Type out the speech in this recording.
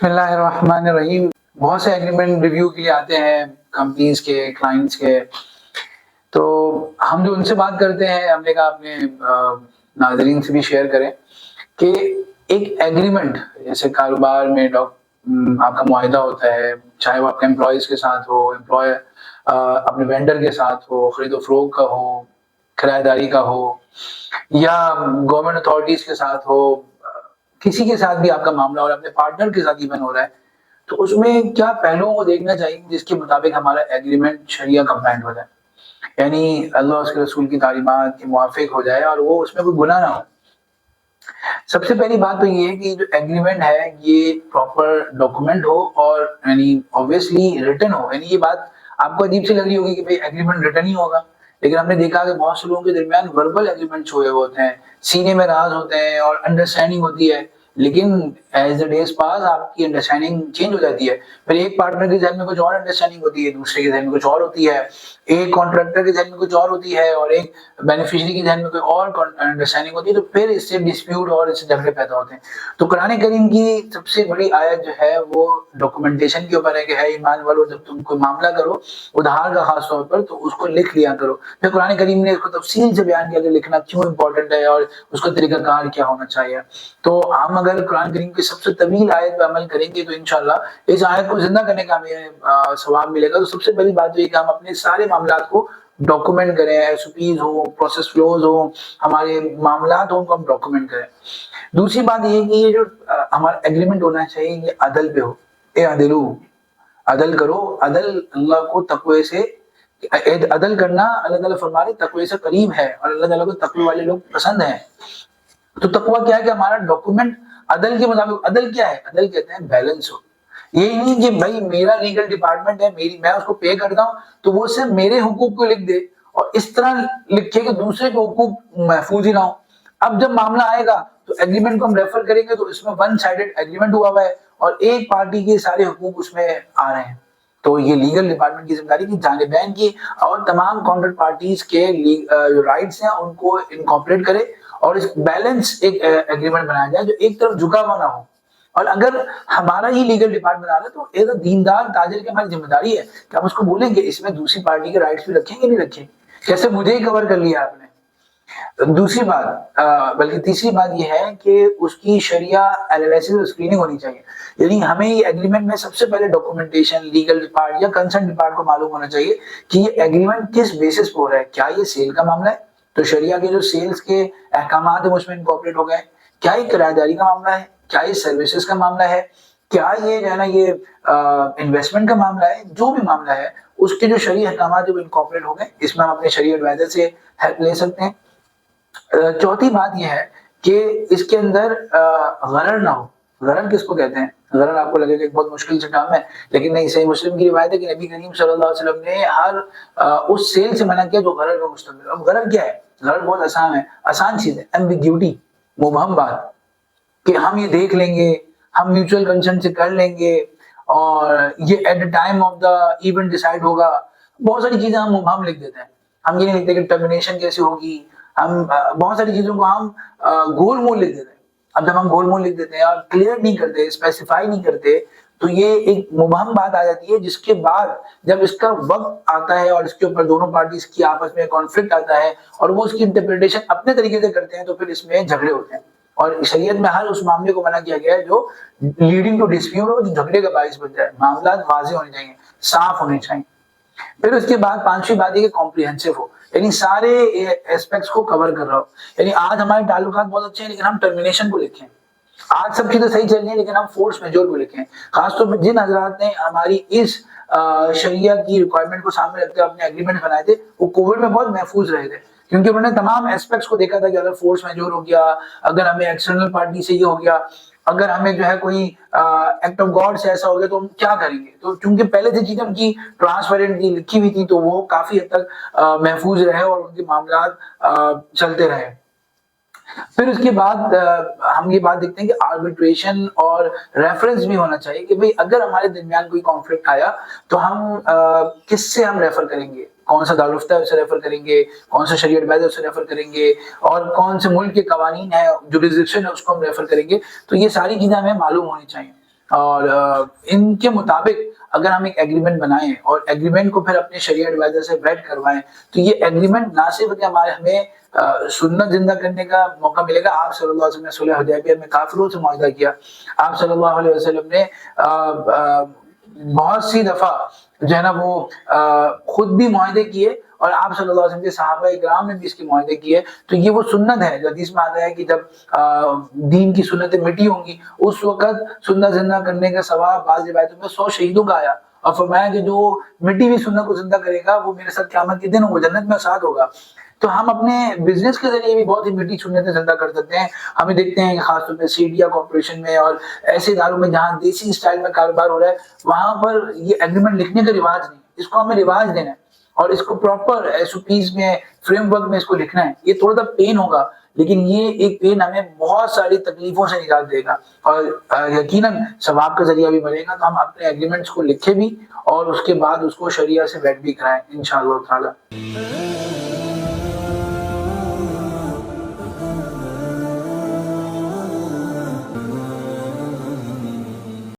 بسم اللہ الرحمن الرحیم. بہت سے ایگریمنٹ ریویو کے لیے آتے ہیں کمپنیز کے, کلائنٹس کے, تو ہم جو ان سے بات کرتے ہیں ہم نے کہا اپنے ناظرین سے بھی شیئر کریں کہ ایک ایگریمنٹ جیسے کاروبار میں آپ کا معاہدہ ہوتا ہے, چاہے وہ آپ کے امپلائیز کے ساتھ ہو, اپنے وینڈر کے ساتھ ہو, خرید و فروخت کا ہو, کرایہ داری کا ہو, یا گورنمنٹ اتھارٹیز کے ساتھ ہو, کسی کے ساتھ بھی آپ کا معاملہ ہو رہا ہے, اپنے پارٹنر کے ساتھ ایون ہو رہا ہے, تو اس میں کیا پہلوؤں کو دیکھنا چاہیے جس کے مطابق ہمارا ایگریمنٹ شریعہ کمپلائنٹ ہو جائے, یعنی اللہ اس کے رسول کی تعلیمات کے موافق ہو جائے اور وہ اس میں کوئی گناہ نہ ہو. سب سے پہلی بات تو یہ ہے کہ جو ایگریمنٹ ہے یہ پراپر ڈاکومنٹ ہو اور یعنی obviously ریٹن ہو. یعنی یہ بات آپ کو عجیب سی لگ رہی ہوگی کہ بھائی ایگریمنٹ ریٹن ہی ہوگا, لیکن ہم نے دیکھا کہ بہت سے لوگوں کے درمیان وربل ایگریمنٹ ہوئے ہوتے ہیں, سینے میں راز ہوتے ہیں اور انڈرسٹینڈنگ ہوتی ہے, لیکن ایز دا ڈیز پاس آپ کی انڈرسٹینڈنگ چینج ہو جاتی ہے. پھر ایک پارٹنر کے ذہن میں کچھ اور انڈرسٹینڈنگ ہوتی ہے, دوسرے کے ذہن میں کچھ اور ہوتی ہے, ایک کانٹریکٹر کے ذہن میں کچھ اور ہوتی ہے اور ایک بینیفیشری کے ذہن میں کوئی اور انڈرسٹینڈنگ ہوتی ہے, تو پھر اس سے ڈسپیوٹ اور اس سے جھگڑے پیدا ہوتے ہیں. تو قرآن کریم کی سب سے بڑی آیت جو ہے وہ ڈاکومنٹیشن کے اوپر ہے کہ ہے ایمان والو جب تم کوئی معاملہ کرو ادھار کا خاص طور پر تو اس کو لکھ لیا کرو. پھر قرآن کریم نے اس کو تفصیل سے بیان کیا کہ لکھنا کیوں امپورٹنٹ ہے اور اس کا طریقہ کار کیا ہونا چاہیے. تو ہم اگر قرآن کریم کی سب سے طویل آیت پہ عمل کریں گے تو انشاءاللہ اس آیت کو زندہ کرنے کا ہمیں ثواب ملے گا. تو سب سے پہلی بات یہ ہے کہ ہم اپنے سارے معاملات کو ڈاکومنٹ کریں, SOPs ہو, پروسیس فلوز ہو, ہمارے معاملات ہوں, ان کو ہم ڈاکومنٹ کریں. دوسری بات یہ ہے کہ یہ جو ہمارا ایگریمنٹ ہونا چاہیے یہ عدل پہ ہو. اے عدلو, عدل کرو. عدل اللہ کو تقوی سے, عدل کرنا اللہ تعالیٰ فرما رہے تقوی سے قریب ہے اور اللہ تعالیٰ کو تقوی والے لوگ پسند ہیں. تو تقوی کیا ہے کہ ہمارا ڈاکومنٹ عدل کے مطابق. عدل کیا ہے؟ عدل کہتے ہیں بیلنس ہو. یہ نہیں کہ بھائی میرا لیگل ڈپارٹمنٹ ہے, میں اس کو پے کرتا ہوں تو وہ صرف میرے حقوق کو لکھ دے اور اس طرح لکھے کہ دوسرے کے حقوق محفوظ ہی نہ ہو. اب جب معاملہ آئے گا تو ایگریمنٹ کو ہم ریفر کریں گے تو اس میں ون سائیڈڈ ایگریمنٹ ہوا ہے اور ایک پارٹی کے سارے حقوق اس میں آ رہے ہیں. تو یہ لیگل ڈپارٹمنٹ کی ذمہ داری کی جانبین کی اور تمام کانٹریکٹ پارٹیز کے جو رائٹس ہیں ان کو انکارپوریٹ کرے اور اس بیلنس ایک ایگریمنٹ بنایا جائے جو ایک طرف جھکا ہوا نہ ہو. اور اگر ہمارا ہی لیگل ڈپارٹمنٹ آ رہا ہے تو ایز اے دیندار تاجر کی ہماری ذمہ داری ہے کہ ہم اس کو بولیں کہ اس میں دوسری پارٹی کے رائٹس بھی رکھیں گے نہیں رکھیں, کیسے مجھے ہی کور کر لیا آپ نے. دوسری بات بلکہ تیسری بات یہ ہے کہ اس کی شریعہ انالیسس اور اسکریننگ ہونی چاہیے. یعنی ہمیں یہ ایگریمنٹ میں سب سے پہلے ڈاکومنٹیشن, لیگل ڈپارٹ یا کنسرن ڈپارٹ کو معلوم ہونا چاہیے کہ یہ ایگریمنٹ کس بیسس پر ہو رہا ہے. کیا یہ سیل کا معاملہ ہے تو شریعہ کے جو سیلز کے احکامات ہیں اس میں انکارپوریٹ ہو گئے, کیا یہ کرایہ داری کا معاملہ ہے, کیا یہ سروسز کا معاملہ ہے, کیا یہ جو ہے نا یہ انویسٹمنٹ کا معاملہ ہے. جو بھی معاملہ ہے اس کے جو شرعی احکامات جو انکارپوریٹ ہو گئے اس میں ہم اپنے شرعی ایڈوائزر سے ہیلپ لے سکتے ہیں. چوتھی بات یہ ہے کہ اس کے اندر غرر نہ ہو. غرر کس کو کہتے ہیں؟ غرر آپ کو لگے کہ ایک بہت مشکل سے کام ہے, لیکن نہیں, صحیح مسلم کی روایت ہے کہ نبی کریم صلی اللہ علیہ وسلم نے ہر اس سیل سے منع کیا جو غرر کا مشتمل. اب غرر کیا ہے؟ غرر بہت آسان چیز ہے, ایمبیگیوٹی, مبہم بات, کہ ہم یہ دیکھ لیں گے, ہم میوچل کنسنٹ سے کر لیں گے اور یہ at the time of the event decide ہوگا. بہت ساری چیزیں ہم مبہم لکھ دیتے ہیں. ہم یہ نہیں لکھتے کہ ٹرمینیشن کیسے ہوگی, ہم بہت ساری چیزوں کو ہم گول مول لکھ دیتے ہیں. اب جب ہم گول مول لکھ دیتے ہیں اور کلیئر نہیں کرتے, اسپیسیفائی نہیں کرتے, تو یہ ایک مبہم بات آ جاتی ہے جس کے بعد جب اس کا وقت آتا ہے اور اس کے اوپر دونوں پارٹیز کی آپس میں کانفلکٹ آتا ہے اور وہ اس کی انٹرپریٹیشن اپنے طریقے سے کرتے ہیں تو پھر اس میں جھگڑے ہوتے ہیں. اور شریعت میں ہر اس معاملے کو منع کیا گیا ہے جو لیڈنگ ٹو ڈسپیوٹ ہو, جو جھگڑے کا باعث بن جائے. معاملات واضح ہونے چاہیے, صاف ہونے چاہیے. پھر اس کے بعد پانچویں بات یہ کہ کمپریہنسو ہو, یعنی سارے ایسپیکٹس کو کور کر رہا ہو. یعنی آج ہمارے تعلقات بہت اچھے ہیں لیکن ہم ٹرمینیشن کو لکھیں, آج سب چیزیں صحیح چل رہی ہیں لیکن ہم فورس میجور کو لکھیں. خاص طور پہ جن حضرات نے ہماری اس شریعہ کی ریکوائرمنٹ کو سامنے رکھتے ہوئے اپنے ایگریمنٹ بنائے تھے وہ کووڈ میں بہت محفوظ رہے تھے, کیونکہ انہوں نے تمام ایسپیکٹس کو دیکھا تھا کہ اگر فورس میجور ہو گیا, اگر ہمیں ایکسٹرنل پارٹی سے یہ ہو گیا, اگر ہمیں جو ہے کوئی ایکٹ آف گاڈ سے ایسا ہو گیا تو ہم کیا کریں گے. تو چونکہ پہلے سے چیزیں ان کی ٹرانسپیرنٹ تھی, لکھی ہوئی تھی, تو وہ کافی حد تک محفوظ رہے اور ان کے معاملات چلتے رہے. پھر اس کے بعد ہم یہ بات دیکھتے ہیں کہ آربیٹریشن اور ریفرنس بھی ہونا چاہیے کہ بھئی اگر ہمارے درمیان کوئی کانفلکٹ آیا تو ہم کس سے ہم ریفر کریں گے, کون سا دارالفتہ ہے اسے ریفر کریں گے, کون سا شریعت ایڈوائزر اسے ریفر کریں گے, اور کون سے ملک کے قوانین ہیں, جوریسڈکشن ہے اس کو ہم ریفر کریں گے. تو یہ ساری چیزیں ہمیں معلوم ہونی چاہیے. اور ان کے مطابق اگر ہم ایک ایگریمنٹ بنائیں اور ایگریمنٹ کو پھر اپنے شریعہ ایڈوائزر سے ویٹ کروائیں تو یہ ایگریمنٹ نہ صرف کہ ہمیں سنت زندہ کرنے کا موقع ملے گا. آپ صلی اللہ علیہ وسلم نے صلح حدیبیہ میں کافروں سے معاہدہ کیا. آپ صلی اللہ علیہ وسلم نے بہت سی دفعہ جو ہے نا وہ خود بھی معاہدے کیے اور آپ صلی اللہ علیہ وسلم کے صحابہ اکرام نے بھی اس کی معاہدے کیے. تو یہ وہ سنت ہے جو حدیث میں آتا ہے کہ جب دین کی سنتیں مٹی ہوں گی اس وقت سنت زندہ کرنے کا ثواب بعض روایتوں میں 100 شہیدوں کا آیا اور فرمایا کہ جو مٹی ہوئی سنت کو زندہ کرے گا وہ میرے ساتھ قیامت کے دن وہ جنت میں ساتھ ہوگا. تو ہم اپنے بزنس کے ذریعے بھی بہت ہی میٹھی سنتیں زندہ کر سکتے ہیں. ہمیں دیکھتے ہیں کہ خاص طور پہ سیڈیا کارپوریشن میں اور ایسے اداروں میں جہاں دیسی اسٹائل میں کاروبار ہو رہا ہے وہاں پر یہ ایگریمنٹ لکھنے کا رواج نہیں. اس کو ہمیں رواج دینا ہے اور اس کو پراپر ایس او پیز میں فریم ورک میں اس کو لکھنا ہے. یہ تھوڑا سا پین ہوگا لیکن یہ ایک پین ہمیں بہت ساری تکلیفوں سے نجات دے گا اور یقیناً ثواب کا ذریعہ بھی بنے گا. تو ہم اپنے ایگریمنٹس کو لکھے بھی اور اس کے بعد اس کو شریعہ سے ویٹ بھی کرائیں انشاءاللہ تعالی.